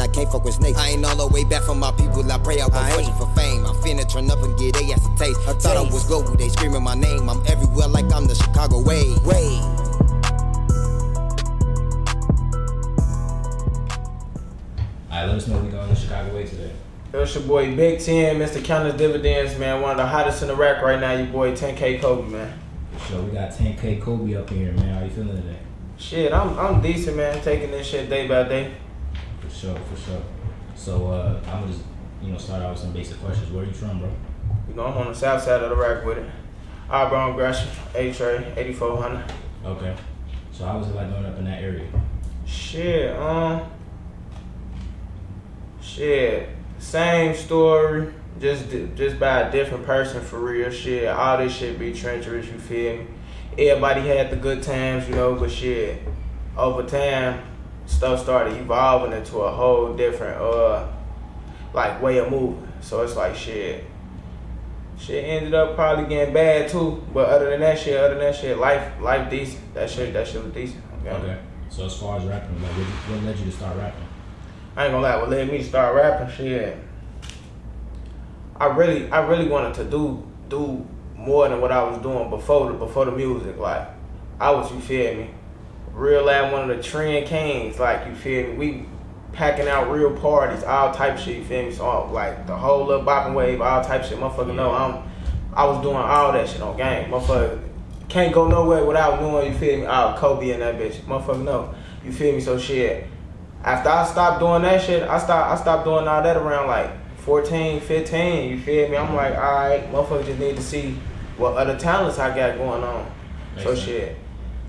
I can't fuck with snakes. I ain't all the way back from my people, I pray I won't fortune for fame. I'm finna turn up and get they ass a taste. I thought I was global, they screaming my name. I'm everywhere like I'm the Chicago way. Alright, let us know we going to Chicago way today. It's your boy Big 10, Mr. Countless Dividends, man. One of the hottest in the rack right now, your boy 10K Kobee, man. So we got 10K Kobee up in here, man. How you feeling today? Shit, I'm decent, man. Taking this shit day by day. For sure. So I'm gonna just, start out with some basic questions. Where you from, bro? You know, I'm on the south side of the rack with it. Auburn, Gresham, A-Tray, 8400. Okay. So how was it like growing up in that area? Shit, same story, just by a different person for real. Shit, all this shit be treacherous, you feel me? Everybody had the good times, but shit, over time, stuff started evolving into a whole different, way of moving. So it's like shit ended up probably getting bad too. But other than that shit, life decent. That shit was decent. Okay. So as far as rapping, like, what led you to start rapping? I ain't gonna lie, what led me to start rapping, shit. I really wanted to do more than what I was doing before the music. Like, I was, you feel me, real life one of the trend kings. Like, you feel me, we packing out real parties, all type shit, you feel me? So like the whole little bopping wave, all type shit, motherfucker. No, I was doing all that shit on game, motherfucker. Can't go nowhere without doing, you feel me? Kobee and that bitch, motherfucker. No, you feel me? So shit. After I stopped doing that shit, I stopped doing all that around like 14, 15, you feel me? I'm like, alright, motherfucker just need to see what other talents I got going on. So shit,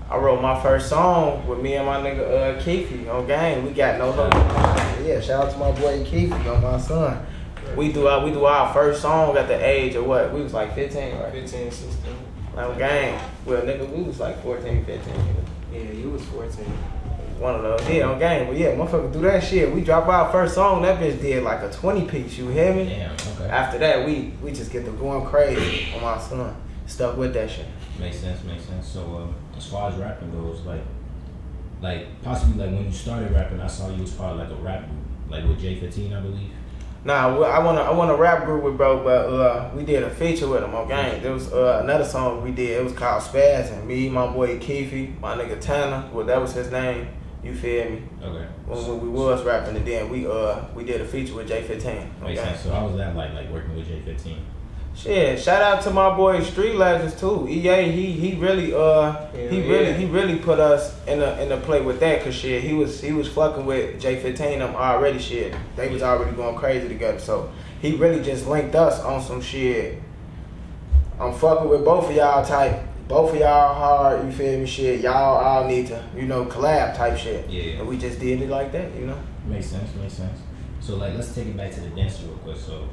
I wrote my first song with me and my nigga Keefy on game. We got shout out to my boy Keefy on my son. We do our first song at the age of what? We was like 15, right? 15, 16. On game. Well, nigga, we was like 14, 15. Yeah, you was 14. One of those, on game. But yeah, motherfucker do that shit. We drop our first song, that bitch did like a 20 piece, you hear me? Damn, okay. After that, we just get to going crazy on my son. Stuck with that shit. Makes sense. So as far as rapping goes, like possibly like when you started rapping, I saw you was part of like a rap group, like with J15, I believe. Nah, I want a rap group with bro, but we did a feature with him on game. There was another song we did. It was called Spaz, and me, my boy Keefy, my nigga Tanner, well that was his name. You feel me? Okay. When we was rapping, and then we did a feature with J15. Makes sense. So how was that like working with J15? Shit, shout out to my boy Street Legends too. EA, he really put us in the play with that, cause shit, he was fucking with J15 them already. Shit, they was already going crazy together. So he really just linked us on some shit. I'm fucking with both of y'all type. Both of y'all hard, you feel me? Shit, y'all all need to, collab type shit. Yeah. And we just did it like that, Makes sense. So like, let's take it back to the dancing real quick. So,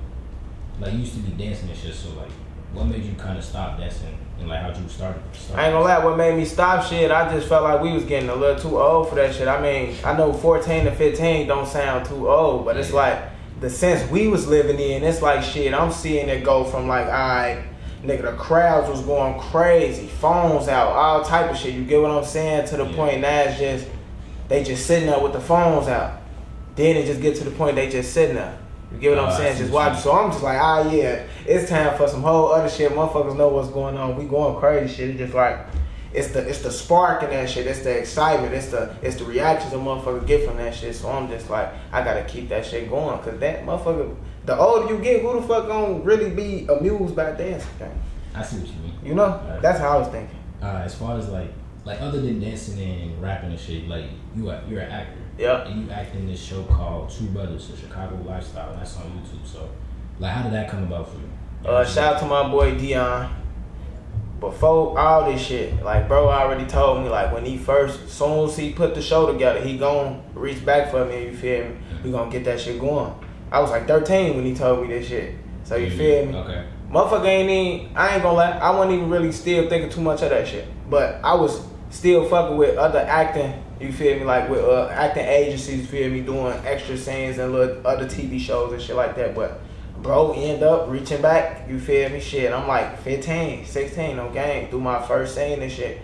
like, you used to be dancing and shit. So like, what made you kind of stop dancing, and like, how'd you start? I ain't gonna lie, what made me stop shit, I just felt like we was getting a little too old for that shit. I mean, I know 14 to 15 don't sound too old, but it's like the sense we was living in. It's like shit. I'm seeing it go from like, alright. Nigga, the crowds was going crazy, phones out, all type of shit. You get what I'm saying? To the point now it's just, they just sitting there with the phones out. Then it just get to the point they just sitting there. You get what I'm saying? Just watch. So I'm just like, it's time for some whole other shit. Motherfuckers know what's going on. We going crazy shit. It's just like, it's the spark in that shit. It's the excitement. It's the reactions a motherfucker get from that shit. So I'm just like, I gotta keep that shit going, cause that motherfucker. The older you get, who the fuck gonna really be amused by dancing? I see what you mean. That's how I was thinking. As far as like other than dancing and rapping and shit, like you're an actor. Yeah. And you act in this show called Two Brothers, a Chicago lifestyle, and that's on YouTube. So, like, how did that come about for you? Shout out to my boy Dion. Before all this shit, like bro already told me, like when he first, soon as he put the show together, he gon' reach back for me. You feel me? We gonna get that shit going. I was like 13 when he told me this shit. So you feel me? Okay. Motherfucker I ain't gonna lie, I wasn't even really still thinking too much of that shit. But I was still fucking with other acting, you feel me? Like with acting agencies, you feel me? Doing extra scenes and little other TV shows and shit like that. But bro end up reaching back, you feel me? Shit, I'm like 15, 16 on game, do my first scene and shit.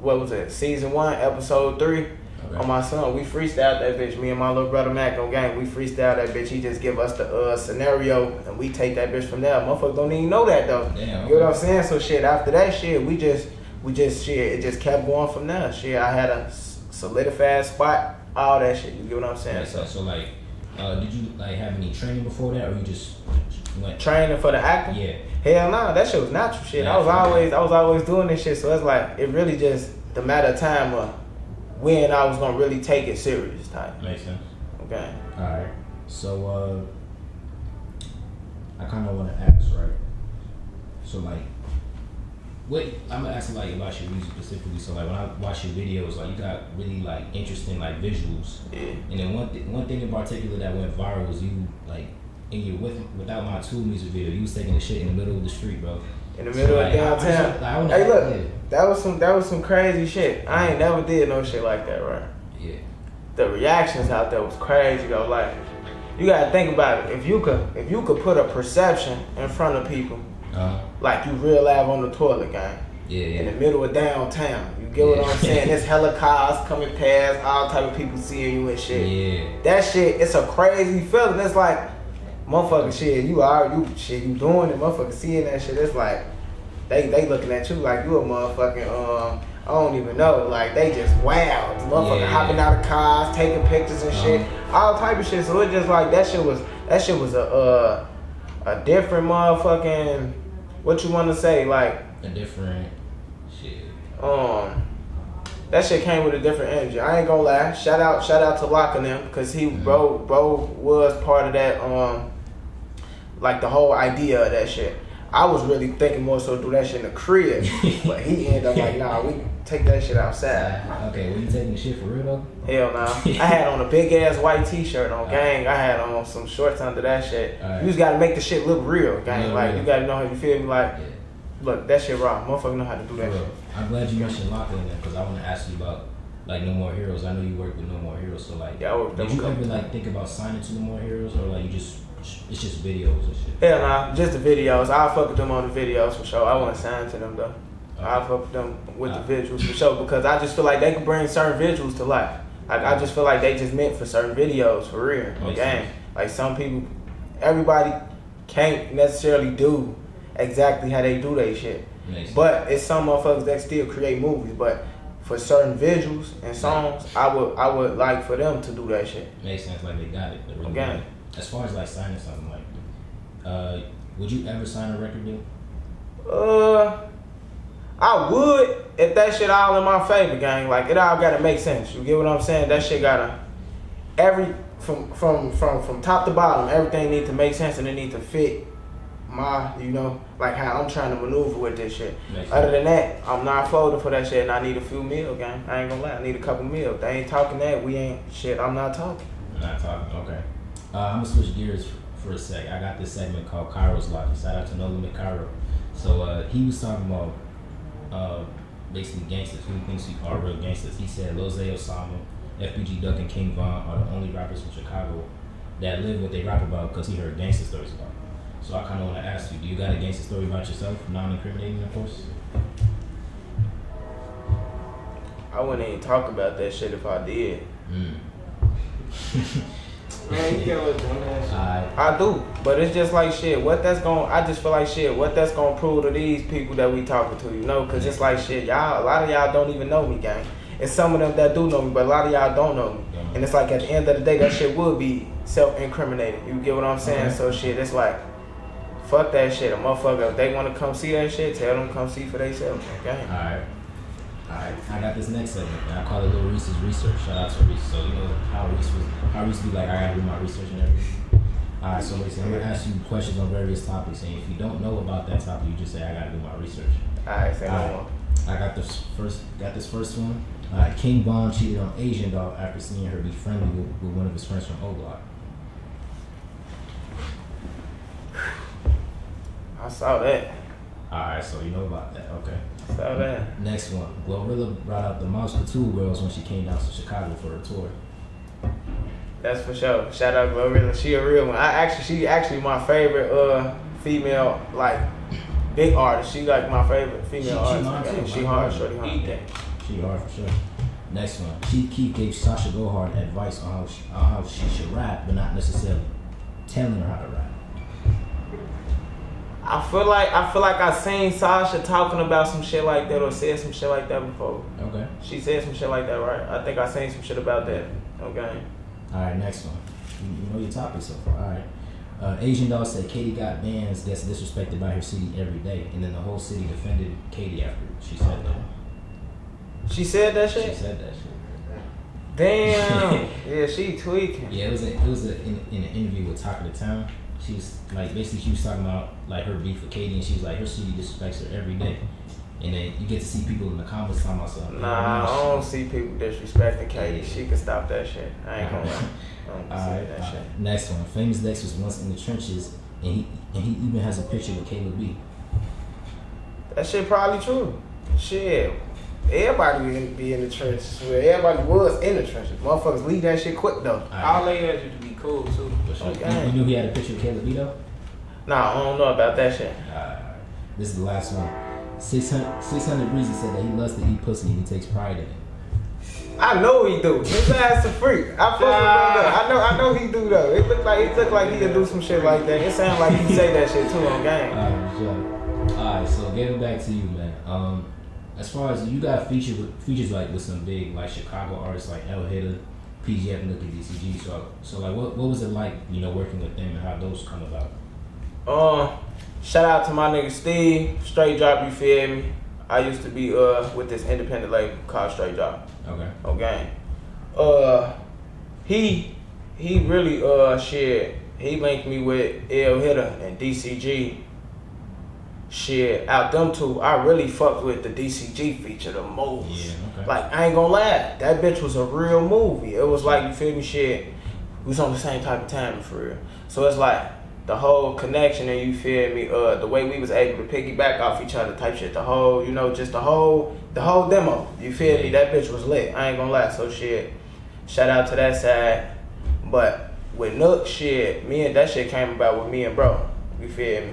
What was it? Season 1, episode 3. On my son, we freestyled that bitch. Me and my little brother Mac on gang, we freestyled that bitch. He just give us the scenario, and we take that bitch from there. Motherfuckers don't even know that though. Damn, you know what I'm saying? So shit, after that shit, we just shit. It just kept going from there. Shit, I had a solidified spot. All that shit. You get what I'm saying? Yeah, so like, did you like have any training before that, or you just went training for the acting? Yeah. Hell no, that shit was natural shit. I was always doing this shit. So it's like it really just the matter of time of when I was gonna really take it serious type. Makes sense. Okay. All right. So I kind of want to ask, right? So like, what I'm gonna ask like about your music specifically. So like when I watch your videos, like you got really like interesting like visuals. Yeah. And then one thing in particular that went viral was you like in your Without My Tool music video, you was taking the shit in the middle of the street, bro. In the middle of downtown. Hey, look, that was some crazy shit. I ain't never did no shit like that, right? Yeah. The reactions out there was crazy though. Like, you gotta think about it. If you could put a perception in front of people, like you real live on the toilet, gang. Yeah. In the middle of downtown. You get what I'm saying? There's hella cars coming past, all type of people seeing you and shit. Yeah. That shit, it's a crazy feeling. It's like, motherfucking shit, you doing it, motherfucker seeing that shit. It's like they looking at you like you a motherfucking I don't even know, like they just wow, motherfucker hopping out of cars, taking pictures and shit, all type of shit. So it just like that shit was a different motherfucking, what you want to say, like a different shit. That shit came with a different energy. I ain't gonna lie. Shout out to Lock and them, because bro was part of that like the whole idea of that shit. I was really thinking more so do that shit in the crib, but he ended up like, nah, we take that shit outside. Okay, were you taking the shit for real though? Hell nah. I had on a big ass white t-shirt on gang. I had on some shorts under that shit. You just gotta make the shit look real, gang. Like you gotta know how you feel me. Like, look, that shit raw. Motherfucker know how to do that shit. I'm glad you mentioned Lock in there because I want to ask you about like No More Heroes. I know you work with No More Heroes, so like, did you ever like think about signing to No More Heroes, or like it's just videos and shit? Hell nah, just the videos. I'll fuck with them on the videos for sure. I want to sign to them though. I'll fuck with them with the visuals for sure, because I just feel like they can bring certain visuals to life. Like I just feel like they just meant for certain videos for real. Again, like some people, everybody can't necessarily do exactly how they do their shit. But it's some motherfuckers that still create movies. But for certain visuals and songs, I would like for them to do that shit. Makes sense, like they got it. They really got it. As far as like signing something, like, would you ever sign a record deal? I would if that shit all in my favor, gang. Like it all gotta make sense. You get what I'm saying? That shit gotta from top to bottom, everything need to make sense and it need to fit my, like how I'm trying to maneuver with this shit. Other than that, I'm not folding for that shit and I need a few mil, gang. I ain't gonna lie, I need a couple mil. If they ain't talking that, we ain't shit, I'm not talking. Not talking, okay. I'm gonna switch gears for a sec. I got this segment called Cairo's Logic. Shout out to No Limit Cairo. So he was talking about basically gangsters, who he thinks are real gangsters. He said Lil Zay Osama, FBG Duck, and King Von are the only rappers from Chicago that live what they rap about because he heard gangster stories about them. So I kind of want to ask you, do you got a gangster story about yourself, non-incriminating of course? I wouldn't even talk about that shit if I did. Man, you can't let them that shit. I do, but it's just like shit. I just feel like shit. What that's gonna prove to these people that we talking to, Because it's like shit. Y'all, a lot of y'all don't even know me, gang. It's some of them that do know me, but a lot of y'all don't know me. And it's like at the end of the day, that shit would be self-incriminating. You get what I'm saying? So shit, it's like, fuck that shit. A motherfucker, if they want to come see that shit, tell them to come see for themselves, gang. Alright, I got this next segment, and I call it Little Reese's Research. Shout out to Reese. So you know how Reese be like, I gotta do my research and everything. Alright, so listen, I'm gonna ask you questions on various topics, and if you don't know about that topic, you just say I gotta do my research. Alright, say no more. I got this first one. King Von cheated on Asian Doll after seeing her be friendly with one of his friends from O Block. I saw that. Alright, so you know about that, okay. Saw that. Next one. Glorilla brought out the Mouse Couture girls when she came down to Chicago for her tour. That's for sure. Shout out Glorilla. She a real one. She actually my favorite female, like, big artist. She like my favorite female artist. She hard, shorty hard. She hard for sure. Next one. Chief Keef gave Sasha Gohard advice on how she should rap, but not necessarily telling her how to rap. I feel like I seen Sasha talking about some shit like that or said some shit like that before. Okay. She said some shit like that, right? I think I seen some shit about that. Okay. All right, next one. You know your topic so far. All right. Asian Doll said Katie got bands that's disrespected by her city every day, and then the whole city defended Katie after she said that. She said that shit? She said that shit. Damn. Yeah, she tweaking. Yeah, it was in an interview with Talk of the Town. She was like, basically she was talking about like her beef with Katie, and she was like, her city disrespects her every day. And then you get to see people in the comments talking about something. Nah, I don't see people disrespecting Katie. She can stop that shit. I ain't gonna lie. I don't see that shit. Next one. Famous Dex was once in the trenches, and he even has a picture with Kobee. That shit probably true. Shit. Everybody be in the trenches. Well, everybody was in the trenches. Motherfuckers leave that shit quick though. All they had you to be cool too. You knew he had a picture with Kobee though? Nah, I don't know about that shit. This is the last one. 600Breezy said that he loves to eat pussy and he takes pride in it. I know he do. His ass a freak. I fuck with him though. I know he do though. It look like he could do some shit like that. It sound like he say that shit too on game. Alright, so getting back to you, man. As far as you got features like with some big like Chicago artists like El Hitter, PGF, and DCG. So like what was it like, you know, working with them and how those come about? Shout out to my nigga Steve, Straight Drop, you feel me? I used to be with this independent label called Straight Drop. Okay. He really shit. He linked me with El Hitter and DCG. Shit, out them two, I really fucked with the DCG feature the most. Yeah, okay. Like, I ain't gonna lie, that bitch was a real movie. It was like, you feel me, shit, we was on the same type of timing for real. So it's like, the whole connection and you feel me, the way we was able to piggyback off each other type shit, the whole, you know, just the whole demo, you feel me, that bitch was lit, I ain't gonna lie, so shit, shout out to that side. But with Nook, shit, that shit came about with me and bro. You feel me?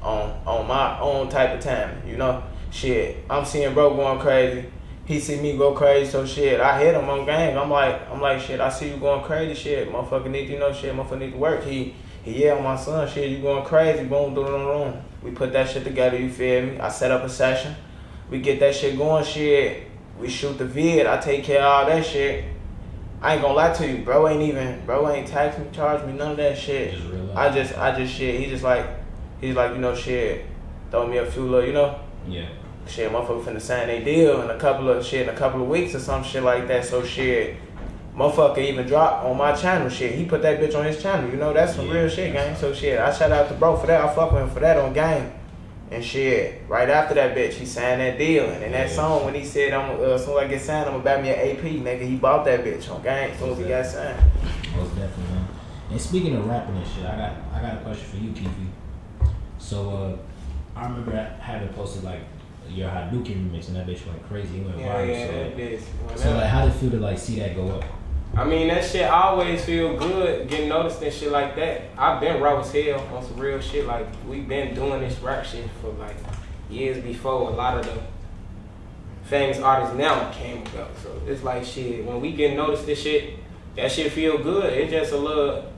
On my own type of time, you know? Shit, I'm seeing bro going crazy. He see me go crazy, so shit, I hit him on gang. I'm like, shit, I see you going crazy, shit. Motherfucker need to, you know, shit, motherfucker need to work. He on my son, shit, you going crazy, boom, do. We put that shit together, you feel me? I set up a session. We get that shit going, shit. We shoot the vid, I take care of all that shit. I ain't gonna lie to you, bro ain't tax me, charge me, none of that shit. I just shit, he's like, you know, shit, throw me a few little, you know? Yeah. Shit, motherfucker finna sign a deal in a couple of weeks or some shit like that, so shit, motherfucker even drop on my channel, shit. He put that bitch on his channel, you know, that's some real shit, gang. So shit, I shout out to bro for that, I fuck with him for that on gang. And shit, right after that bitch, he signed that deal. And in that song, when he said, as soon as I get signed, I'm gonna buy me an AP, nigga, he bought that bitch on gang as soon as he got signed. Most definitely, man. And speaking of rapping and shit, I got a question for you, Keefy. So, I remember having posted like your Hadouken remix, and that bitch went crazy. It went viral. So like, how did it feel to like see that go up? I mean, that shit always feel good, getting noticed and shit like that. I've been raw as hell on some real shit. Like, we've been doing this rap shit for like years before a lot of the famous artists now came about. So it's like shit, when we get noticed this shit, that shit feel good. It's just a little,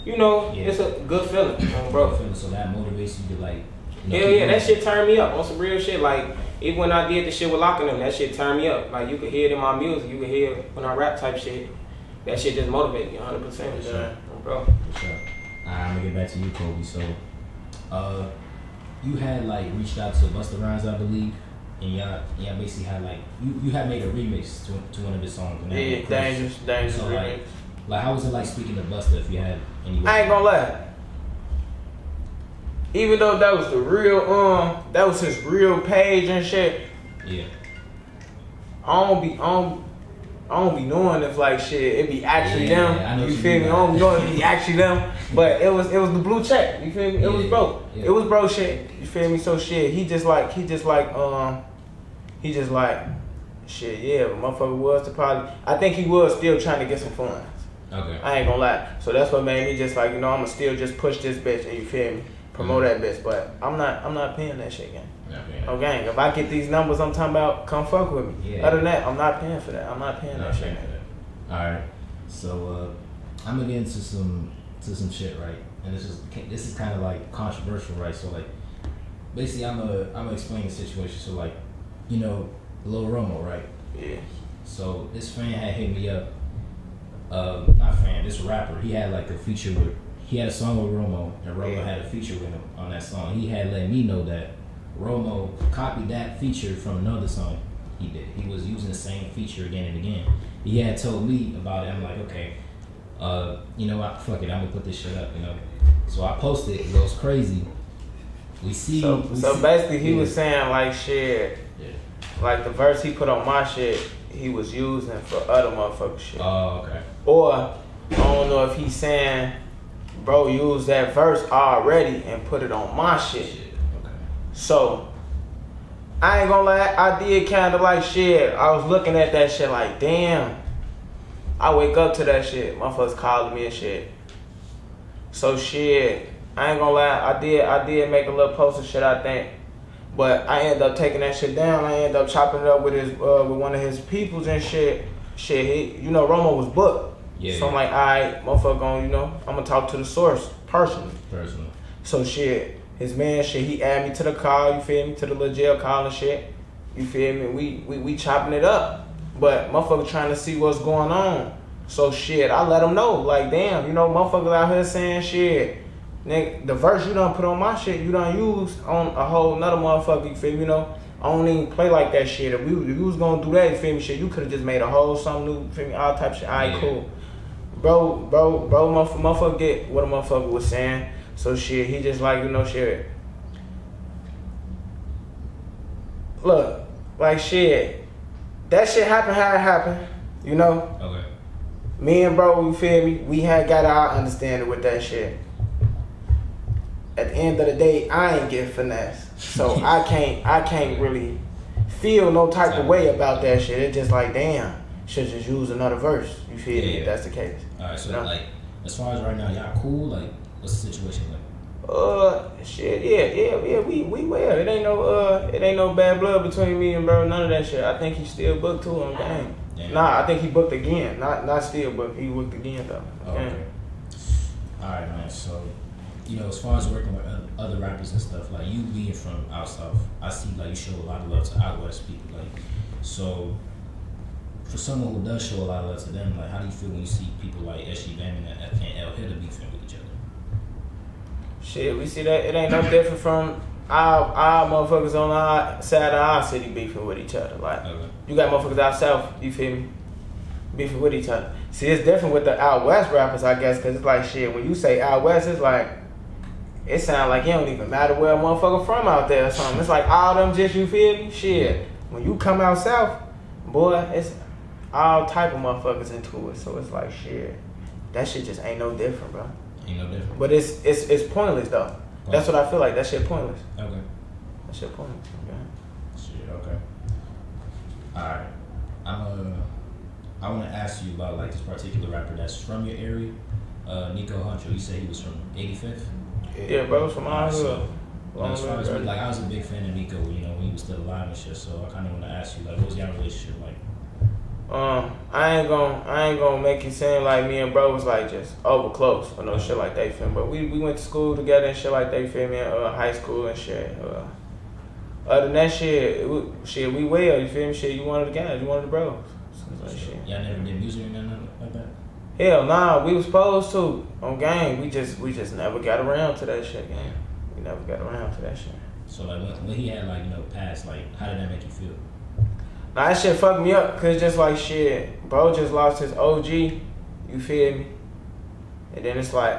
you know, it's a good feeling, bro. So that motivates you to like, hell yeah, that shit turned me up on some real shit. Like, even when I did the shit with Locking Them, that shit turned me up. Like, you could hear it in my music, you could hear it when I rap type shit. That shit just motivated me 100%. For sure. Bro. For sure. I'm gonna get back to you, Kobee. So, you had like reached out to Busta Rhymes, I believe, and y'all basically had like you had made a remix to one of his songs. Yeah, dangerous so, remix. Like, how was it like speaking to Busta if you had any? I ain't gonna lie. Even though that was the real, that was his real page and shit. Yeah. I don't be knowing if like shit it be actually them. You feel me? I don't know if it be actually them. But it was the blue check. You feel me? It was bro. Yeah. It was bro shit. You feel me? So shit. He just like shit. Yeah, but motherfucker was to probably. I think he was still trying to get some funds. Okay. I ain't gonna lie. So that's what made me just like, you know, I'ma still just push this bitch and you feel me? Promote that bitch, but I'm not paying that shit, gang. Okay, if I get these numbers I'm talking about, come fuck with me. Yeah. Other than that, I'm not paying for that. I'm not paying that shit. Alright. So I'm gonna get into some shit, right? And this is kind of like controversial, right? So like basically I'm gonna explain the situation. So like, you know, Lil Romo, right? Yeah. So this fan had hit me up. Not fan, this rapper. He had like a feature with. He had a song with Romo, and Romo had a feature with him on that song. He had let me know that Romo copied that feature from another song he did. He was using the same feature again and again. He had told me about it. I'm like, okay, you know what? Fuck it, I'm gonna put this shit up. You know. So I posted. It goes crazy. So basically, he was saying like shit. Yeah. Like the verse he put on my shit, he was using for other motherfucker shit. Oh, okay. Or I don't know if he's saying, bro, use that verse already and put it on my shit. Okay. So I ain't gonna lie, I did kind of like shit. I was looking at that shit like, damn. I wake up to that shit. Motherfuckers calling me and shit. So shit, I ain't gonna lie, I did make a little post of shit, I think. But I ended up taking that shit down. I ended up chopping it up with his with one of his peoples and shit. Shit, you know, Romo was booked. Yeah. So I'm like, alright, motherfucker, gonna, you know, I'm gonna talk to the source personally. So shit, his man, shit, he added me to the call. You feel me? To the little jail call and shit. You feel me? We chopping it up. But motherfucker trying to see what's going on. So shit, I let him know. Like, damn, you know, motherfuckers out here saying shit. Nigga, the verse you done put on my shit, you done used on a whole nother motherfucker, you feel me? You know, I don't even play like that shit. If you was gonna do that, you feel me, shit, you could've just made a whole something new, you feel me, all type of shit. Alright, cool. Bro, motherfucker get what a motherfucker was saying. So shit, he just like, you know, shit. Look, like shit, that shit happened how it happened, you know? Okay. Me and bro, you feel me, we had got our understanding with that shit. At the end of the day, I ain't get finesse. So I can't really feel no type of way about that shit. It's just like, damn, should just use another verse. You feel me? If that's the case. Alright, so like, as far as right now, y'all cool? Like, what's the situation like? Shit, yeah, we well. It ain't no bad blood between me and bro. None of that shit. I think he still booked too on game. Damn. Nah, I think he booked again. Not still booked. He booked again though. Oh, okay. Alright, man. So, you know, as far as working with other rappers and stuff, like you being from out south, I see like you show a lot of love to out west people. Like, so for someone who does show a lot of love to them, like how do you feel when you see people like SG Bam and El Hitter beefing with each other? Shit, we see that it ain't no different from our motherfuckers on our side of our city beefing with each other. Like, you got motherfuckers out south, you feel me, beefing with each other. See, it's different with the out west rappers, I guess, because it's like shit, when you say out west, it's like, it sound like it don't even matter where a motherfucker from out there or something. It's like all them just, you feel me? Shit. When you come out south, boy, it's all type of motherfuckers into it. So it's like shit. That shit just ain't no different, bro. Ain't no different. But it's pointless though. That's what I feel like. That shit pointless. Okay. That shit pointless. Okay. Shit, okay. Alright. I wanna ask you about like this particular rapper that's from your area. Neeko Honcho. You said he was from 85th? Yeah, bro, from our hood. As far as like, I was a big fan of Neeko, you know, when he was still alive and shit. So I kind of want to ask you, like, what was your relationship like? I ain't gonna make it seem like me and bro was like just over close or no shit like that, feel me? But we went to school together and shit like that, feel me? High school and shit. Other than that shit, we well, you feel me? Shit, you one of the guys, you one of the bros. So like, shit. Y'all never did music or nothing like that? Hell nah, we was supposed to on game. We just never got around to that shit, gang. We never got around to that shit. So like when he had like, you know, passed, like how did that make you feel? Nah, that shit fucked me up, cause just like shit, bro just lost his OG, you feel me? And then it's like,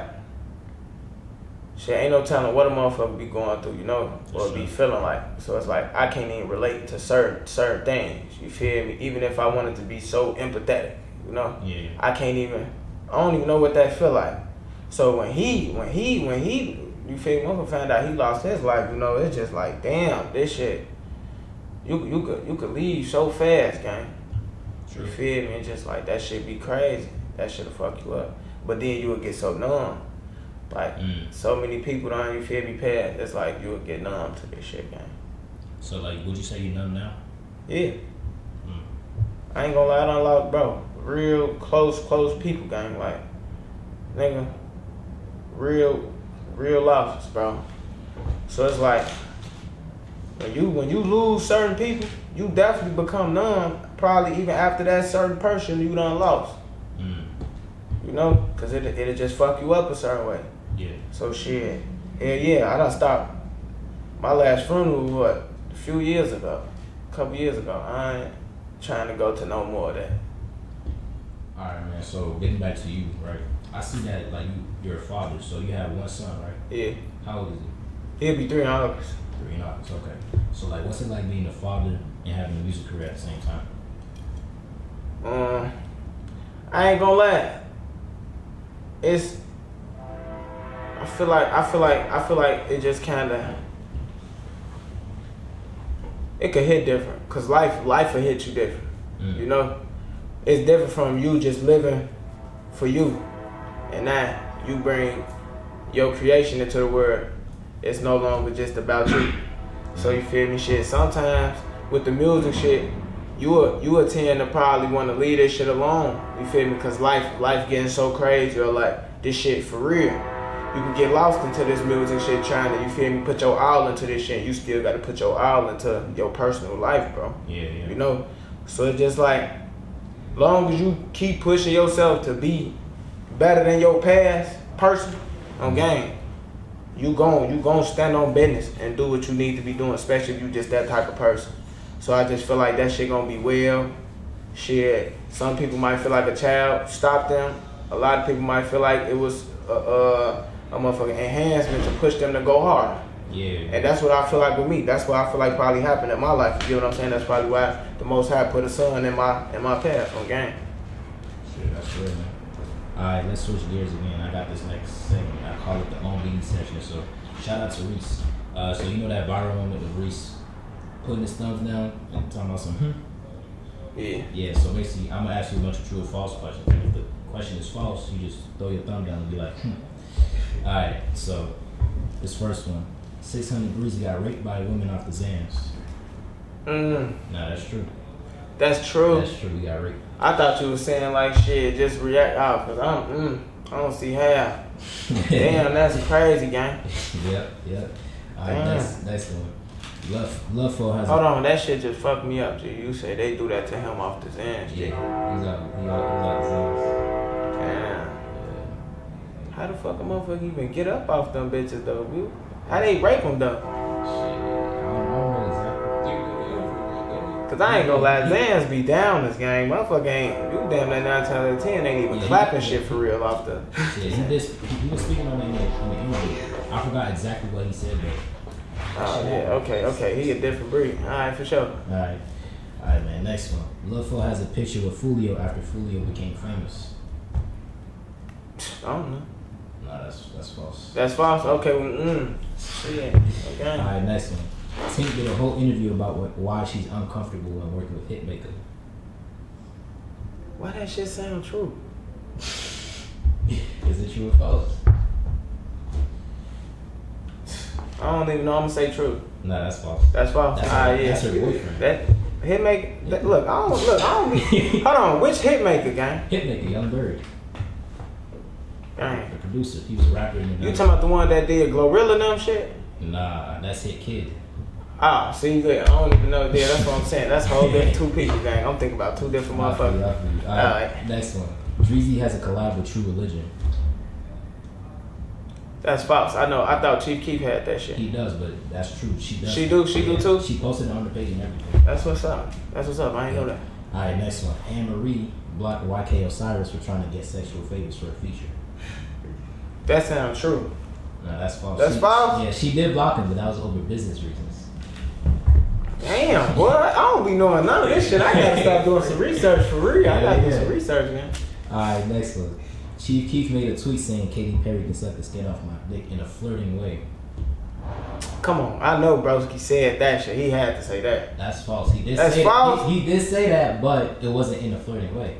shit, ain't no telling what a motherfucker be going through, you know, or be feeling like. So it's like I can't even relate to certain things, you feel me? Even if I wanted to be so empathetic. You know, I don't even know what that feel like. So when he, you feel me? When I found out he lost his life, you know, it's just like, damn, this shit, you could leave so fast, gang. True. You feel me? It's just like that shit be crazy. That shit'll fuck you up. But then you would get so numb. Like so many people don't, you feel me, past. It's like you would get numb to this shit, gang. So like, would you say you numb now? Yeah. I ain't gonna lie, I done lost, bro. Real close people, gang. Like, nigga, real losses, bro. So it's like, when you lose certain people, you definitely become numb. Probably even after that certain person you done lost. You know, cause it'll just fuck you up a certain way. Yeah. So shit, yeah, I done stopped. My last funeral was a couple years ago. I ain't trying to go to no more of that. All right, man. So getting back to you, right? I see that like you're a father, so you have one son, right? Yeah. How old is he? He'll be 3 in August. 3 in August. Okay. So like, what's it like being a father and having a music career at the same time? I ain't gonna lie. I feel like it just kinda, it could hit different. Cause life will hit you different. You know? It's different from you just living for you. And now you bring your creation into the world. It's no longer just about you. So you feel me? Shit. Sometimes with the music shit, you will tend to probably want to leave this shit alone. You feel me? Cause life getting so crazy, or like this shit for real. You can get lost into this music shit trying to, you feel me, put your all into this shit. You still got to put your all into your personal life, bro. Yeah. You know? So it's just like, long as you keep pushing yourself to be better than your past person on game, you gon' stand on business and do what you need to be doing, especially if you just that type of person. So I just feel like that shit gonna be well. Shit, some people might feel like a child stopped them. A lot of people might feel like it was a motherfucking enhancement to push them to go harder. Yeah. And that's what I feel like with me. That's what I feel like probably happened in my life. You know what I'm saying? That's probably why the Most High put a son in my path on game. Shit, that's real, man. Alright, let's switch gears again. I got this next segment. I call it the on beat session. So shout out to Reese. So you know that viral moment with Reese putting his thumbs down and talking about some Yeah. Yeah, so basically I'm gonna ask you a bunch of true or false questions. And if the question is false, you just throw your thumb down and be like, Alright, so this first one. 600Breezy got raped by women off the Zans. Nah, that's true. That's true. That's true, he got raped. I thought you were saying like shit, just react out, cause I don't see how. Damn, that's crazy, gang. Yep. Alright, next one. Love for has Hold on, that shit just fucked me up, G. You say they do that to him off the Zans. Yeah, he's out the Zans. Damn. How the fuck a motherfucker even get up off them bitches though, dude? How they rape him though? Cause I ain't gonna lie, Zans be down this game. Motherfucker ain't, you damn that 9 times out of 10 ain't even clapping shit for real off the. Yeah, he was speaking on it in the interview. I forgot exactly what he said though. Oh yeah, okay. He a different breed. Alright, for sure. Alright, man, next one. Love for has a picture with Fulio after Fulio became famous. I don't know. Nah, that's false. That's false? Okay, yeah, okay. Alright, next one. Tink did a whole interview about why she's uncomfortable when working with Hitmaker. Why that shit sound true? Is it true or false? I don't even know. I'm gonna say true. Nah, that's false. That's false. Yeah. That's her boyfriend. That Hitmaker. Look, I don't be. Hold on, which Hitmaker, gang? Hitmaker, Young Bird. Gang. The producer. He was a rapper in the You talking about the one that did Glorilla and them shit? Nah, that's Hit Kid. Ah, see, I don't even know. Yeah, that's what I'm saying. That's whole different 2 people, gang. I'm thinking about 2 different motherfuckers. Alright, next one. Dreezy has a collab with True Religion. That's false. I know. I thought Chief Keef had that shit. He does, but that's true. She does. She do too? She posted it on the page and everything. That's what's up. I ain't know that. Alright, next one. Anne Marie blocked YK Osiris for trying to get sexual favors for a feature. That sounds true. No, that's false. That's false? Yeah, she did block him, but that was over business reasons. Damn, boy. I don't be knowing none of this shit. I gotta start doing some research for real. I gotta do some research, man. Alright, next one. Chief Keef made a tweet saying Katy Perry can suck the skin off my dick in a flirting way. Come on, I know Broski said that shit. He had to say that. That's false. He did That's say false? He did say that, but it wasn't in a flirting way.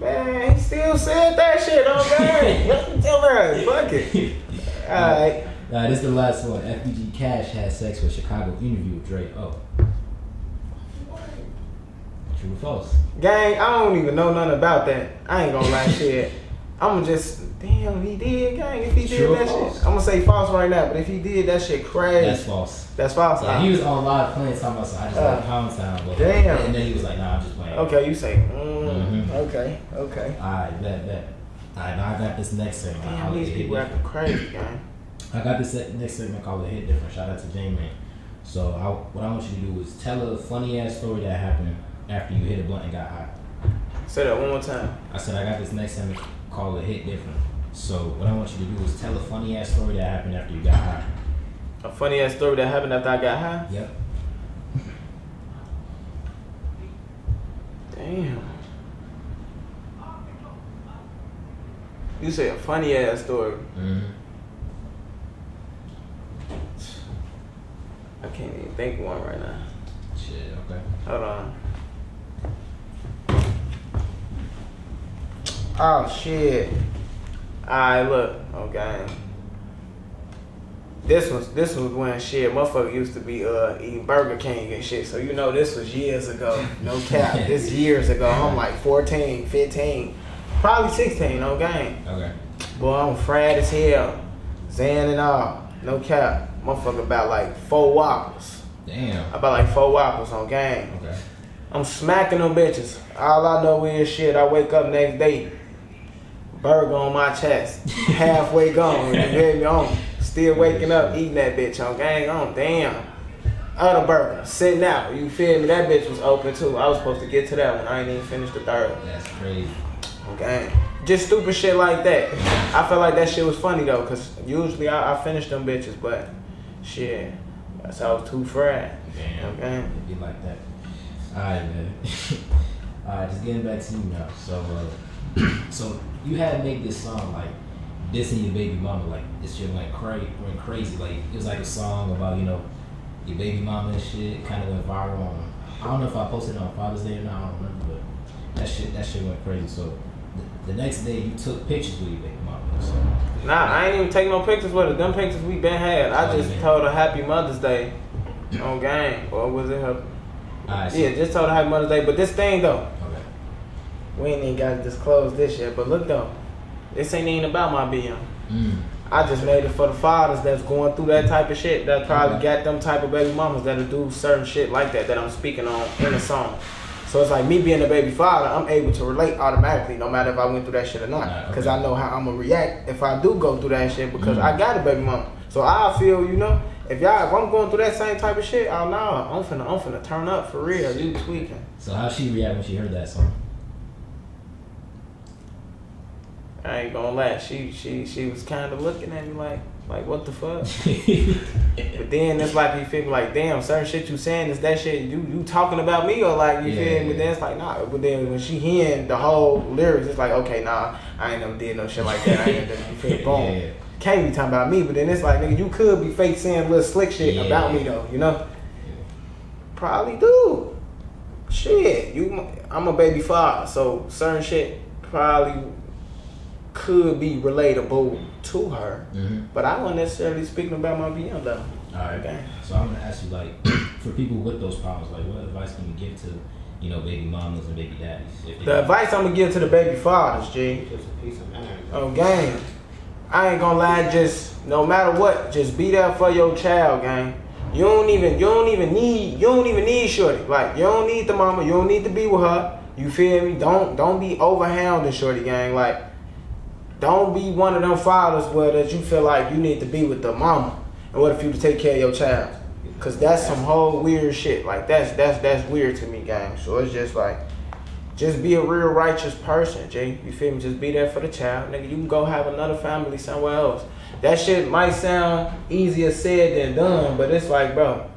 Man, he still said that shit on game. Tell her, fuck it. Alright. This is the last one. FBG Cash had sex with Chicago interview with Dre. Oh. True or false? Gang, I don't even know nothing about that. I ain't gonna lie, shit. I'ma just, damn, he did, gang. If he did True or that false? shit, I'ma say false right now. But if he did, that shit crazy. That's false. That's false. Yeah, he was on live playing talking about, so I just like Pound Town. But Damn. And then he was like, nah, I'm just playing. Okay, you say, Mhm. okay. Alright, bet. Alright, now I got this next segment. Damn, these people acting crazy, gang. I got this next segment called A Hit Different. Shout out to J-Man. So what I want you to do is tell a funny ass story that happened after you hit a blunt and got high. Say that one more time. I said I got this next segment called A Hit Different. So what I want you to do is tell a funny ass story that happened after you got high. A funny ass story that happened after I got high? Yep. Damn. You say a funny ass story. Mm-hmm. I can't even think of one right now. Shit, okay. Hold on. Oh shit. Alright, look, okay. This was when shit motherfucker used to be eating Burger King and shit. So you know this was years ago. No cap. This years ago. I'm like 14, 15, probably 16, no game. Okay. Boy, I'm fried as hell. Zan and all. No cap. Motherfucker about like 4 Whoppers. Damn. About like 4 Whoppers on game. Okay. I'm smacking them bitches. All I know is shit, I wake up next day, burger on my chest, halfway gone, you hear me? I'm still waking up, eating that bitch on gang, on damn. Other burger, sitting out, you feel me? That bitch was open too. I was supposed to get to that one, I ain't even finished the third. That's crazy. Okay. Just stupid shit like that. I felt like that shit was funny though, cause usually I finish them bitches, but shit, that's how I was too fried. Damn. Okay. It'd be like that. Alright, man. Alright, just getting back to you now. So you had made this song like dissing your baby mama, like this shit went crazy. Like it was like a song about, you know, your baby mama and shit. Kind of went viral on. I don't know if I posted it on Father's Day or not. I don't remember, but that shit went crazy. So the next day you took pictures with your baby mama. So. Nah, I ain't even take no pictures with her. Them pictures we been had. I just told her Happy Mother's Day on game. Or was it her? Right, so Yeah, just told her Happy Mother's Day. But this thing though, okay. we ain't even got to disclose this yet. But look though, this ain't even about my BM. I just made it for the fathers that's going through that type of shit. That probably got them type of baby mamas that'll do certain shit like that I'm speaking on in the song. So it's like me being a baby father, I'm able to relate automatically no matter if I went through that shit or not. Because I know how I'm going to react if I do go through that shit because I got a baby mama. So I feel, you know, if I'm going through that same type of shit, I'm finna turn up for real. You tweaking. So how she react when she heard that song? I ain't gonna lie. She was kind of looking at me like what the fuck? But then it's like you feel like, damn, certain shit you saying is that shit you talking about me or like you feel me? But then it's like nah. But then when she hearing the whole lyrics, it's like okay, nah, I ain't never did no shit like that. I ain't never you feel boom. Yeah. Can't be talking about me. But then it's like nigga, you could be fake saying little slick shit about me though, you know? Probably do. Shit, I'm a baby father, so certain shit probably could be relatable to her, but I wasn't necessarily speaking about my BM though. Alright, okay. So I'm gonna ask you, like, for people with those problems, like, what advice can you give to, you know, baby mamas and baby daddies? The advice I'm gonna give to the baby fathers, G. Just a piece of mind. Oh, gang. I ain't gonna lie, just no matter what, just be there for your child, gang. You don't even need shorty. Like you don't need the mama, you don't need to be with her. You feel me? Don't be overhounding shorty, gang. Like. Don't be one of them fathers where that you feel like you need to be with the mama in order for you to take care of your child. Cause that's some whole weird shit. Like that's weird to me, gang. So it's just like, just be a real righteous person, Jay. You feel me? Just be there for the child. Nigga, you can go have another family somewhere else. That shit might sound easier said than done, but it's like, bro,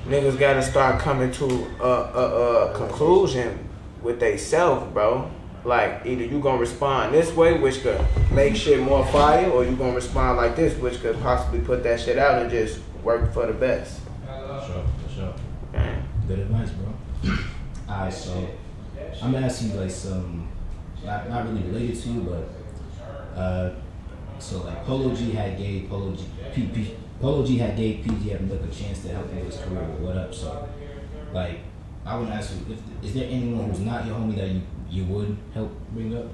niggas gotta start coming to a conclusion with they self, bro. Like, either you gonna respond this way, which could make shit more fire, or you gonna respond like this, which could possibly put that shit out and just work for the best. For sure. Okay. Good advice, bro. Alright, so I'm gonna ask you like some, not really related to you, but So like Polo G had gave Polo G had gave PG like a chance to help him with his career with What Up. So like I would ask you, is there anyone who's not your homie that you would help bring up?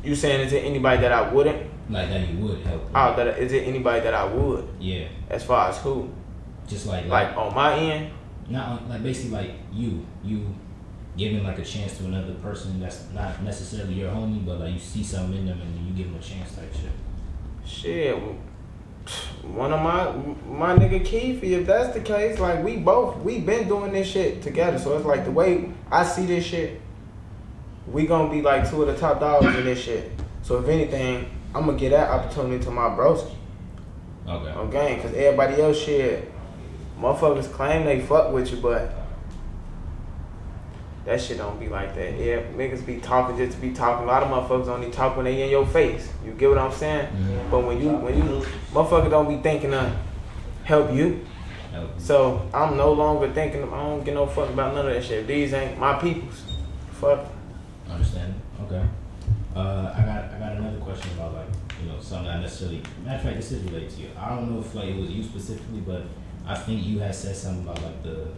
You saying is there anybody that I wouldn't? Like that you would help? Oh, is it anybody that I would? Yeah. As far as who? Just like on my end? Not on, like basically like you giving like a chance to another person that's not necessarily your homie, but like you see something in them and you give them a chance type shit. Shit, one of my nigga Keefe, if that's the case, like we been doing this shit together, so it's like the way I see this shit, we gonna be like two of the top dogs in this shit. So if anything, I'm gonna give that opportunity to my broski. Okay, cause everybody else shit, motherfuckers claim they fuck with you, but that shit don't be like that. Yeah, niggas be talking just to be talking. A lot of motherfuckers only talk when they in your face. You get what I'm saying? Mm-hmm. But when you motherfuckers don't be thinking to help you. So I'm no longer thinking. I don't give no fuck about none of that shit. These ain't my peoples. Fuck. Understand? Okay. I got another question about like something I necessarily. Matter of fact, this is related to you. I don't know if like it was you specifically, but I think you had said something about like the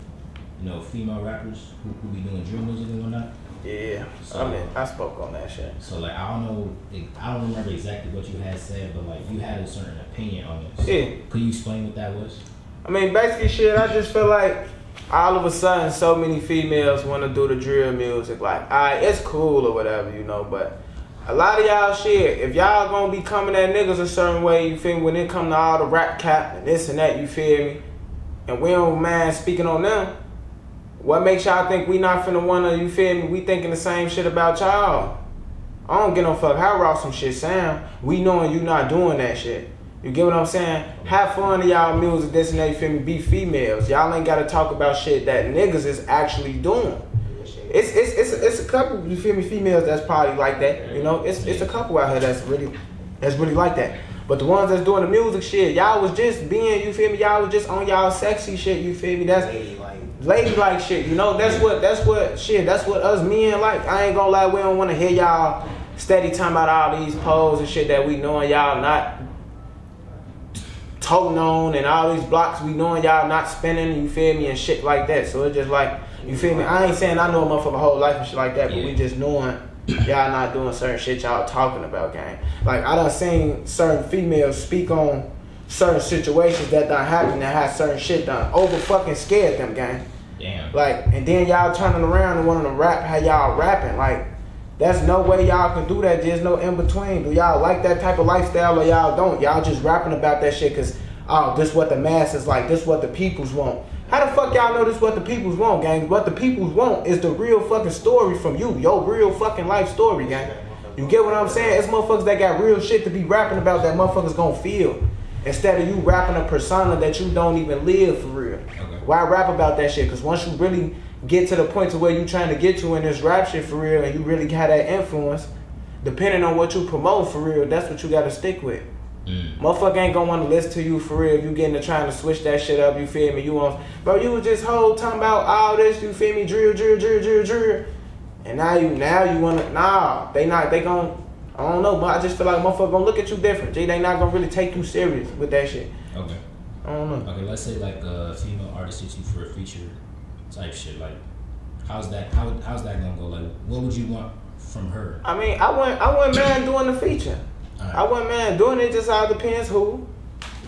female rappers who be doing drill music and whatnot. Yeah, so, I spoke on that shit. So like I don't remember exactly what you had said, but like you had a certain opinion on it. So yeah. Could you explain what that was? I mean, basically shit, I just feel like all of a sudden so many females want to do the drill music. Like, it's cool or whatever, but a lot of y'all shit, if y'all gonna be coming at niggas a certain way, you feel me, when it come to all the rap cap and this and that, you feel me, and we don't mind speaking on them, what makes y'all think we not finna wanna, you feel me, we thinking the same shit about y'all? I don't give no fuck how raw some shit sound. We knowing you not doing that shit. You get what I'm saying? Have fun to y'all music, this and that, you feel me, be females. Y'all ain't gotta talk about shit that niggas is actually doing. It's a couple, you feel me, females that's probably like that, It's a couple out here that's really like that. But the ones that's doing the music shit, y'all was just being, you feel me, y'all was just on y'all sexy shit, you feel me? That's ladylike shit, That's what us men like. I ain't gonna lie, we don't wanna hear y'all steady talking about all these poles and shit that we knowing y'all not toting on, and all these blocks we knowing y'all not spinning, you feel me, and shit like that. So it's just like, you feel me? I ain't saying I know a motherfucker whole life and shit like that, but we just knowing y'all not doing certain shit y'all talking about, gang. Like, I done seen certain females speak on certain situations that done happen that had certain shit done over fucking scared them, gang. Damn. Like, and then y'all turning around and wanting to rap how y'all rapping. Like, there's no way y'all can do that. There's no in between. Do y'all like that type of lifestyle or y'all don't? Y'all just rapping about that shit because, this what the masses like. This what the peoples want. How the fuck y'all know this what the peoples want, gang? What the peoples want is the real fucking story from you. Your real fucking life story, gang. You get what I'm saying? It's motherfuckers that got real shit to be rapping about that motherfuckers gonna feel. Instead of you rapping a persona that you don't even live for real. Okay. Why rap about that shit? Because once you really get to the point to where you trying to get to in this rap shit for real, and you really got that influence, depending on what you promote for real, that's what you gotta stick with. Motherfucker ain't gonna want to listen to you for real if you getting to trying to switch that shit up, you feel me? You want, bro, you was just whole talking about all this, you feel me? Drill. And now you wanna, they gon', I don't know, but I just feel like motherfucker gonna look at you different. G, they not gonna really take you serious with that shit. Okay. I don't know. Okay, let's say like a female artist hits you for a feature type shit, like how's that gonna go? Like what would you want from her? I mean, I wouldn't mind doing the feature. Right. I wouldn't mind doing it, just all depends who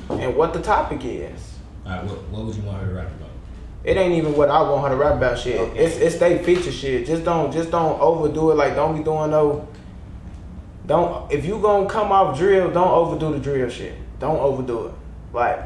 and what the topic is. Alright, what would you want her to rap about? It ain't even what I want her to rap about shit. Okay. It's they feature shit. Just don't overdo it. Like don't be doing if you gonna come off drill, don't overdo the drill shit. Don't overdo it. Like,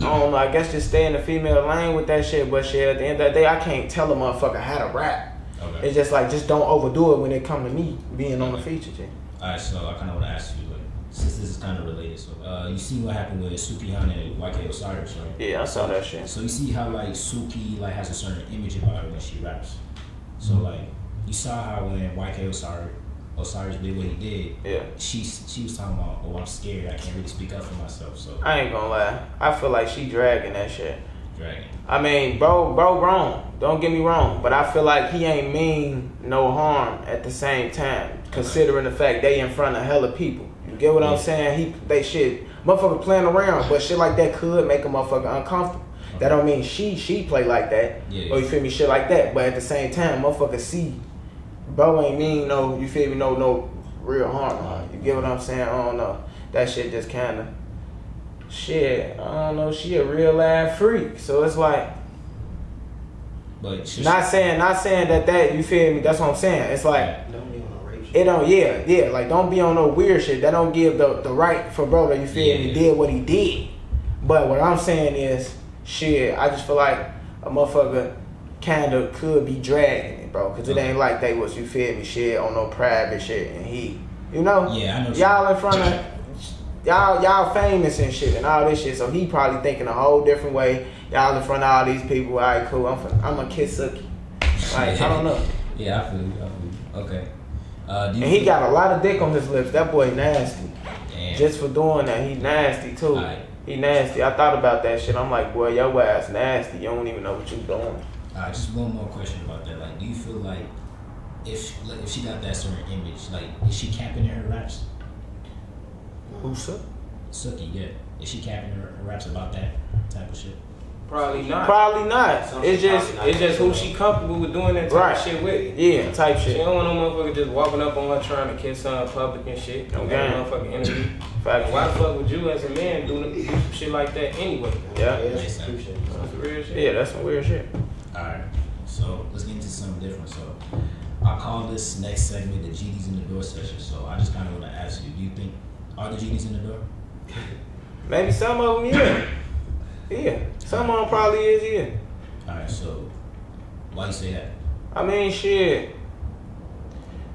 I don't know, I guess just stay in the female lane with that shit, but shit, at the end of the day, I can't tell a motherfucker how to rap. Okay. It's just like, just don't overdo it when it come to me being on the feature, G. Alright, so I kinda wanna ask you, like, since this is kind of related, so you see what happened with Suki Han and YK Osiris, right? Yeah, I saw that shit. So you see how like Suki like has a certain image about her when she raps. So like you saw how when YK Osiris did what he did, yeah, she was talking about, oh, I'm scared, I can't really speak up for myself. So I ain't gonna lie, I feel like she dragging that shit. Dragging. I mean, bro wrong. Don't get me wrong, but I feel like he ain't mean no harm at the same time. considering the fact they in front of hella people. You get what I'm saying? They shit, motherfucker playing around, but shit like that could make a motherfucker uncomfortable. That don't mean she play like that, or you feel me, shit like that. But at the same time, motherfucker see, bro ain't mean no, you feel me, no real harm. You get what I'm saying? I don't know. That shit just kinda, shit, I don't know, she a real ass freak. So it's like, but not saying that, you feel me, that's what I'm saying. It's like, it don't, like don't be on no weird shit. That don't give the right for bro that, you feel me, did what he did. But what I'm saying is, shit, I just feel like a motherfucker kinda could be dragging it, bro. Cause it ain't like they was, you feel me, shit on no private shit. And he, you know, I know y'all in front of, y'all famous and shit and all this shit. So he probably thinking a whole different way. Y'all in front of all these people, all right, cool, I'm a kiss Suki. Like, I don't know. Yeah, I feel you. Okay. And he got a lot of dick on his lips. That boy nasty. Damn. Just for doing that, he nasty too. Right. He nasty. I thought about that shit. I'm like, boy, your ass nasty. You don't even know what you doing. Just one more question about that. Like, do you feel like if she got that certain image, like, is she capping in her raps? Who's up? Suki, yeah. Is she capping her raps about that type of shit? Probably not. Probably not. It's just who she comfortable with doing that type of shit with. Yeah, type She shit. don't want no motherfucker just walking up on her trying to kiss her in public and shit. Don't got no motherfucking energy. Fact. Why the fuck would you as a man do some shit like that anyway? Yeah. Makes sense. That's some real shit. Yeah, that's some weird shit. Alright, so let's get into something different. So I call this next segment the GDs in the door session. So I just kind of want to ask you, do you think, are the GDs in the door? Maybe some of them, yeah. Yeah. Some of them probably is, yeah. Alright, so why you say that? I mean, shit.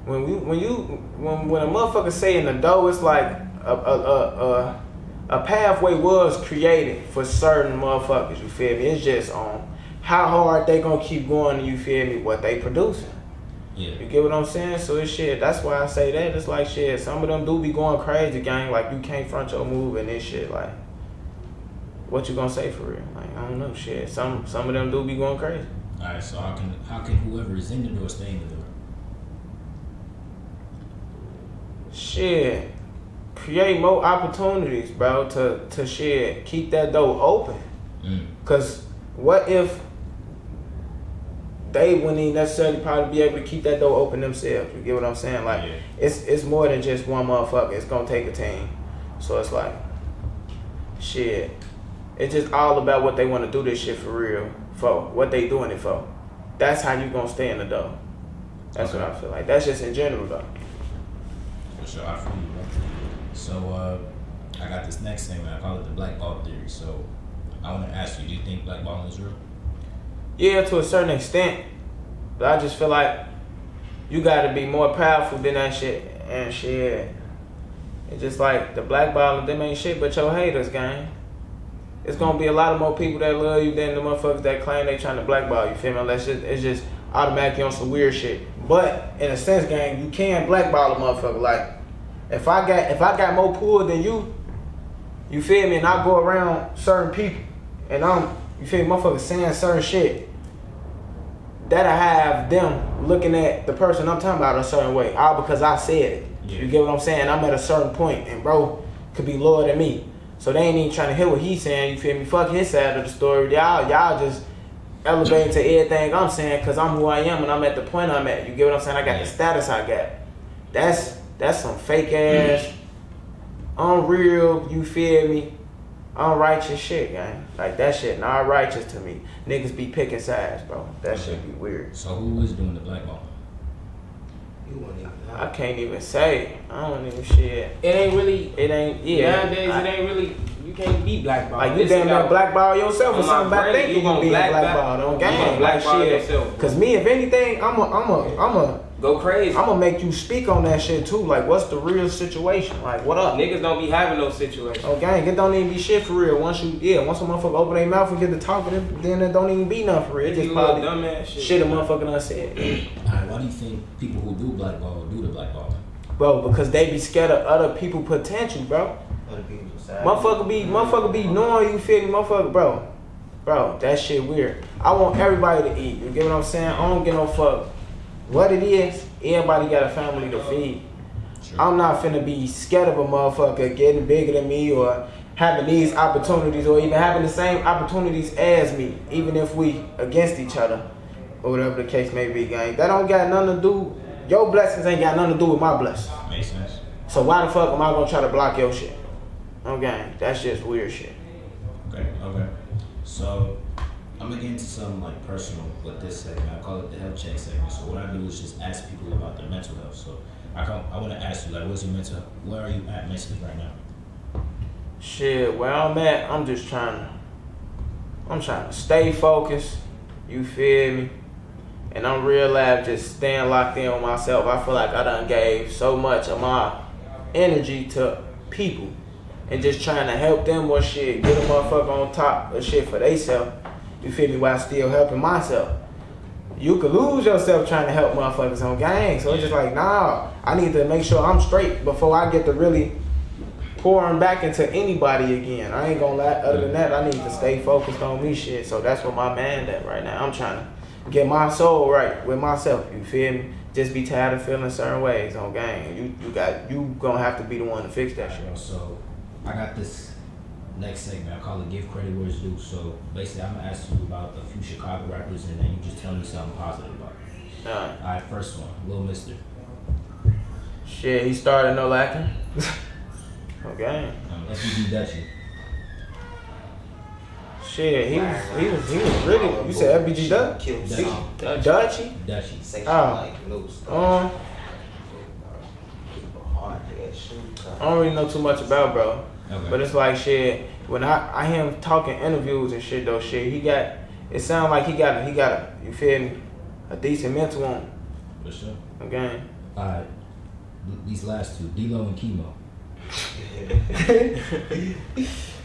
When a motherfucker say in the door, it's like a pathway was created for certain motherfuckers. You feel me? It's just on how hard they gonna keep going. You feel me? What they producing? Yeah. You get what I'm saying? So it's shit. That's why I say that. It's like shit. Some of them do be going crazy, gang. Like you can't front your move and this shit. Like, what you gonna say for real? Like I don't know, shit. Some of them do be going crazy. Alright, so how can whoever is in the door stay in the door? Shit. Create more opportunities, bro, to shit. Keep that door open. Cause what if they wouldn't even necessarily probably be able to keep that door open themselves? You get what I'm saying? Like it's more than just one motherfucker. It's gonna take a team. So it's like shit. It's just all about what they want to do this shit for real. For what they doing it for. That's how you gonna stay in the door. That's what I feel like. That's just in general though. For sure, I feel you, bro. So I got this next segment. I call it the blackball theory. So I want to ask you, do you think blackballing is real? Yeah, to a certain extent. But I just feel like you gotta be more powerful than that shit. And shit. It's just like the blackballing, them ain't shit but your haters, gang. It's gonna be a lot of more people that love you than the motherfuckers that claim they trying to blackball you, feel me? Unless it's just automatically on some weird shit. But in a sense, gang, you can blackball a motherfucker. Like, if I got more pull than you feel me, and I go around certain people and you feel me, motherfuckers saying certain shit, that'll have them looking at the person I'm talking about a certain way, all because I said it. Yeah. You get what I'm saying? I'm at a certain point and bro could be lower than me. So they ain't even trying to hear what he's saying, you feel me? Fuck his side of the story. Y'all just elevating to everything I'm saying because I'm who I am and I'm at the point I'm at. You get what I'm saying? I got the status I got. That's some fake ass, unreal, you feel me, unrighteous shit, gang. Like that shit not righteous to me. Niggas be picking sides, bro. That shit be weird. So who is doing the blackball? I can't even say. I don't even shit. It ain't really. Nowadays, it ain't really. You can't be blackballed. Like you damn near blackball yourself or something. But I think you gonna be blackballed on game. Like shit. Cause me, if anything, I'm a go crazy. I'm gonna make you speak on that shit too. Like, what's the real situation? Like, what up? Niggas don't be having those situations. Oh, gang, it don't even be shit for real. Once a motherfucker open their mouth and get to talking, then it don't even be nothing for real. It just probably dumbass shit a motherfucker done said. Alright, why do you think people who do blackball do the blackballing? Bro, because they be scared of other people's potential, bro. Other people's side. Motherfucker be knowing, you feel me, motherfucker, bro, that shit weird. I want everybody to eat. You get what I'm saying? I don't give no fuck what it is. Everybody got a family to feed. Sure. I'm not finna be scared of a motherfucker getting bigger than me or having these opportunities or even having the same opportunities as me, even if we against each other or whatever the case may be, gang. That don't got nothing to do, your blessings ain't got nothing to do with my blessings. Makes sense. So why the fuck am I gonna try to block your shit? Okay, that's just weird shit. Okay. So I'm gonna get into something like personal with this segment. I call it the health check segment. So what I do is just ask people about their mental health. So I want to ask you, like, what's your mental? Where are you at mentally right now? Shit, where I'm at, I'm trying to stay focused. You feel me? And I'm real life just staying locked in with myself. I feel like I done gave so much of my energy to people and just trying to help them or shit, get a motherfucker on top of shit for theyself. You feel me? While still helping myself. You could lose yourself trying to help motherfuckers on gang. So it's just like, nah, I need to make sure I'm straight before I get to really pouring back into anybody again. I ain't gonna lie. Other than that, I need to stay focused on me shit. So that's where my man at right now. I'm trying to get my soul right with myself. You feel me? Just be tired of feeling certain ways on gang. You gonna have to be the one to fix that shit. So I got this next segment. I call it Give Credit Where It's Due. So basically, I'm gonna ask you about a few Chicago rappers, and then you just tell me something positive about it. All right, first one, Lil Mister. Shit, he started no lacking. Okay. FBG Dutchie. Shit, he was really. You said FBG Dutchie? Dutchie. Oh. I don't really know too much about bro. Okay. But it's like shit. When I hear him talking interviews and shit though, shit, it sounds like he got a, you feel me, a decent mental on him. For sure. Okay. Alright. These last two, D-Lo and Chemo.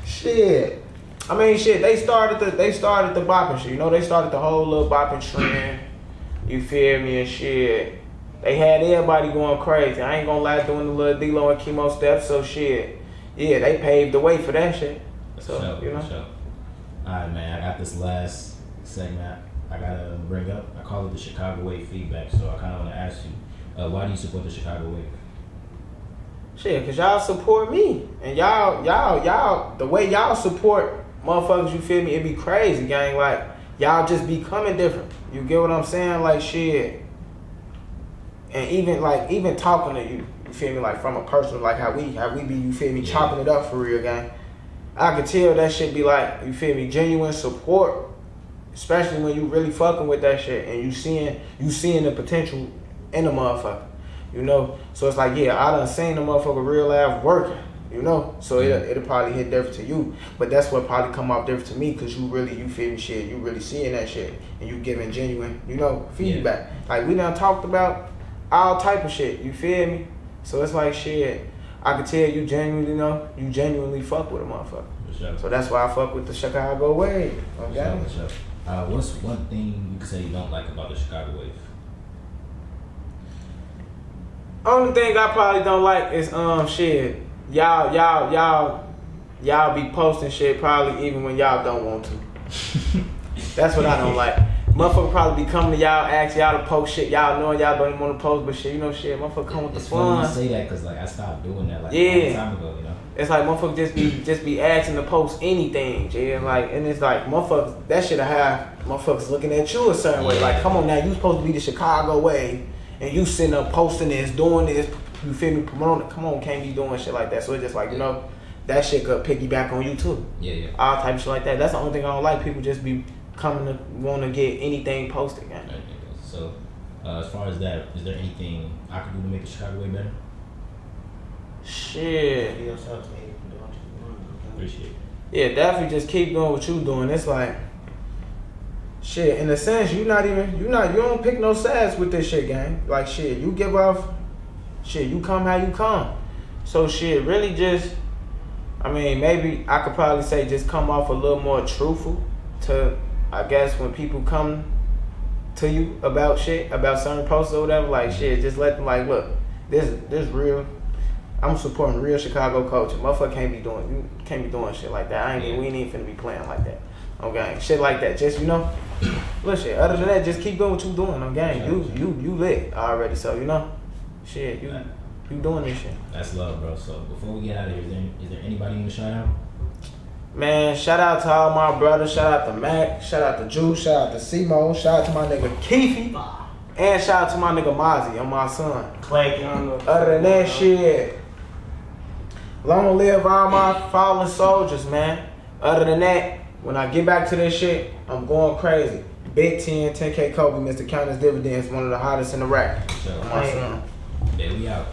Shit. I mean, shit. They started the bopping shit. You know, they started the whole little bopping trend. You feel me and shit. They had everybody going crazy. I ain't gonna lie, doing the little D-Lo and Chemo steps. So shit. Yeah, they paved the way for that shit. So Sure, you know. sure. Alright, man. I got this last segment I gotta bring up. I call it the Chicago Wave feedback. So I kind of want to ask you, why do you support the Chicago Wave? Shit, cause y'all support me, and y'all, the way y'all support motherfuckers, you feel me? It be crazy, gang. Like y'all just be coming different. You get what I'm saying? Like shit, and even talking to you, you feel me? Like from a personal, like how we be, you feel me? Yeah. Chopping it up for real, gang. I could tell that shit be like, you feel me? Genuine support, especially when you really fucking with that shit and you seeing the potential in the motherfucker. You know, so it's like, yeah, I done seen the motherfucker real life working, you know, so it'll probably hit different to you, but that's what probably come off different to me, because you feel me, shit, you really seeing that shit, and you giving genuine, you know, feedback. Yeah. Like, we done talked about all type of shit, you feel me? So it's like, shit, I could tell you genuinely fuck with a motherfucker. For sure. So that's why I fuck with the Chicago Wave, okay? For sure. What's one thing you could say you don't like about the Chicago Wave? Only thing I probably don't like is shit. Y'all be posting shit probably even when y'all don't want to. That's what I don't like. Motherfucker probably be coming to y'all, ask y'all to post shit. Y'all knowing y'all don't even want to post, but shit, you know shit. Motherfucker come with the fun. It's funny you say that because like I stopped doing that like yeah. a long time ago, you know. It's like motherfuckers just be asking to post anything, yeah. And it's like motherfuckers, that shit have motherfuckers looking at you a certain way. Like, come on now, you supposed to be the Chicago Way. And you sitting up posting this, doing this, you feel me, promoting it. Come on, can't be doing shit like that. So it's just like, you know, that shit could piggyback on you too. Yeah. All type of shit like that. That's the only thing I don't like. People just be coming to want to get anything posted, man. So, as far as that, is there anything I could do to make the Chicago Way better? Shit. Appreciate it. Yeah, definitely just keep doing what you doing. It's like, shit, in a sense, you don't pick no sides with this shit, gang. Like, shit, you give off, shit, you come how you come. So, shit, really just, I mean, maybe I could probably say just come off a little more truthful to, I guess, when people come to you about shit, about certain posts or whatever, like, shit, just let them, like, look, this real, I'm supporting real Chicago culture. Motherfucker can't be doing shit like that. We ain't even finna be playing like that. Okay, shit like that. Just, you know, look, shit. Other than that, just keep doing what you doing. Okay, you lit already. So, you know, shit, you You doing this shit. That's love, bro. So before we get out of here, is there anybody you want to shout out? Man, shout out to all my brothers. Shout out to Mac. Shout out to Juice. Shout out to Simo. Shout out to my nigga Keefy. And shout out to my nigga Mozzie and my son. Other than that shit, long live all my fallen soldiers, man. Other than that, when I get back to this shit, I'm going crazy. Big 10, 10K Kobee, Mr. Countless Dividends, one of the hottest in the rack. So, My son. there we out.